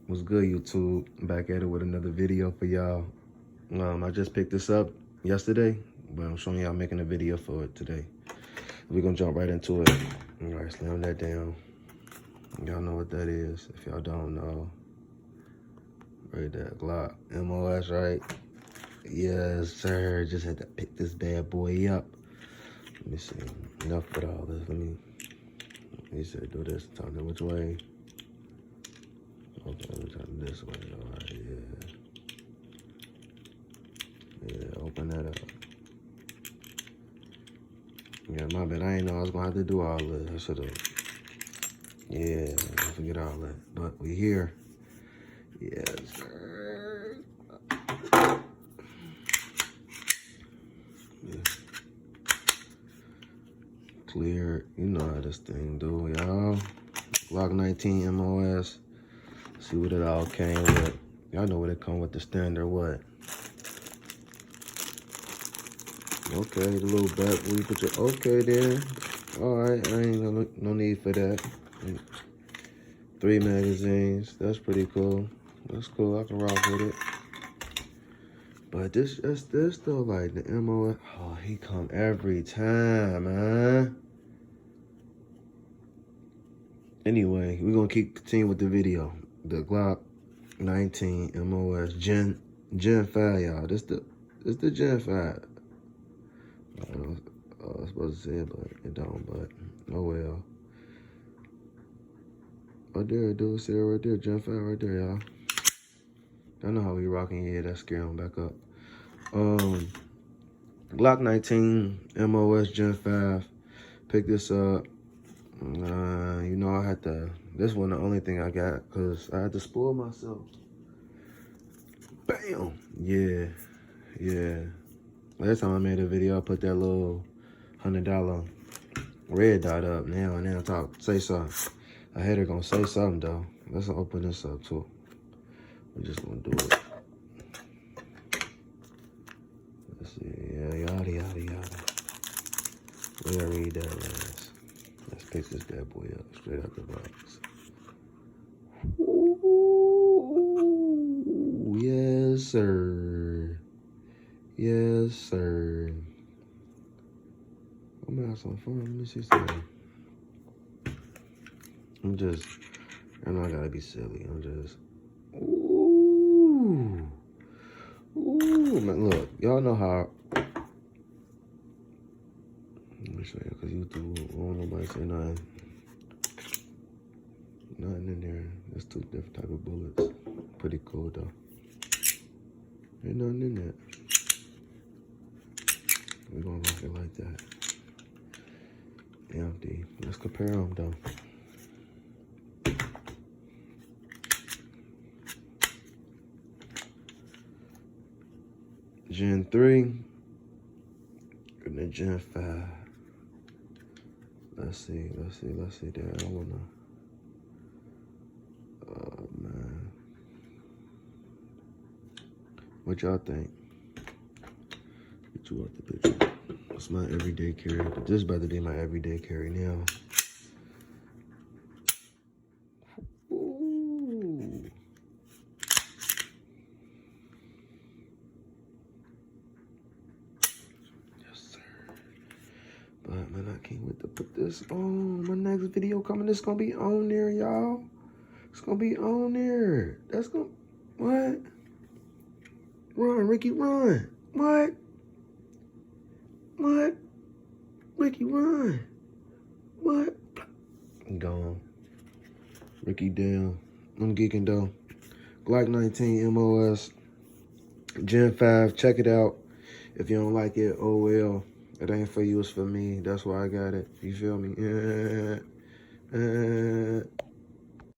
What's good, YouTube? Back at it with another video for y'all. I just picked this up yesterday, but I'm showing y'all making a video for it today. We're gonna jump right into it. All right, slam that down. Y'all know what that is. If y'all don't know, right there, Glock, MOS, right? Yes, sir. Just had to pick this bad boy up. Let me see. Enough with all this. Let me say do this. Tell me which way. Okay, let me turn this way. All right, yeah. Yeah, open that up. Yeah, my bad. I ain't know I was gonna have to do all this. I should've. Yeah, I forget all that. But we here. Yes, sir. Yeah. Clear. You know how this thing do, y'all. Glock 19 MOS. See what it all came with. Y'all know what it come with, the standard what? Okay, the little back where you put your, okay then. All right, I ain't gonna, no need for that. 3 magazines, that's pretty cool. That's cool, I can rock with it. But this though, like the MOS, oh, he come every time, man. Anyway, we're gonna continue with the video. The Glock 19 MOS Gen 5, y'all. This the Gen 5. I was supposed to say it, but it don't, but oh well. Oh, there, dude, see it right there, Gen 5 right there, y'all. I know how we rocking, yeah, that scare him back up. Glock 19 MOS Gen 5. Pick this up. You know, I had to, this one the only thing I got, because I had to spoil myself. Bam! Yeah. Last time I made a video, I put that little $100 red dot up. Now talk, say something. I had her gonna say something though. Let's open this up too. We're just gonna do it. Let's see, yeah, yada. We gotta read that last. Let's pick this bad boy up straight out the box. Ooh, yes, sir. Yes, sir. I'm gonna have some fun. Let me see something. I know I gotta be silly. Ooh, man, look, y'all know how. Let me show you, because YouTube won't nobody say nothing. Nothing in there. There's 2 different type of bullets. Pretty cool though. Ain't nothing in that. We're gonna rock it like that. Empty. Let's compare them though. Gen 3 and the Gen 5. Let's see there. I wanna, oh man. What y'all think? Get you out the picture. It's my everyday carry, but this is about to be my everyday carry now. Ooh. Yes, sir. But man, I can't wait to put this on. My next video coming, it's gonna be on there, y'all. It's gonna be on there. That's gonna, what? Run, Ricky, run. What? Ricky, run. What? Gone. Ricky down. I'm geeking though. Glock 19 MOS Gen 5. Check it out. If you don't like it, oh well. It ain't for you, it's for me. That's why I got it. You feel me?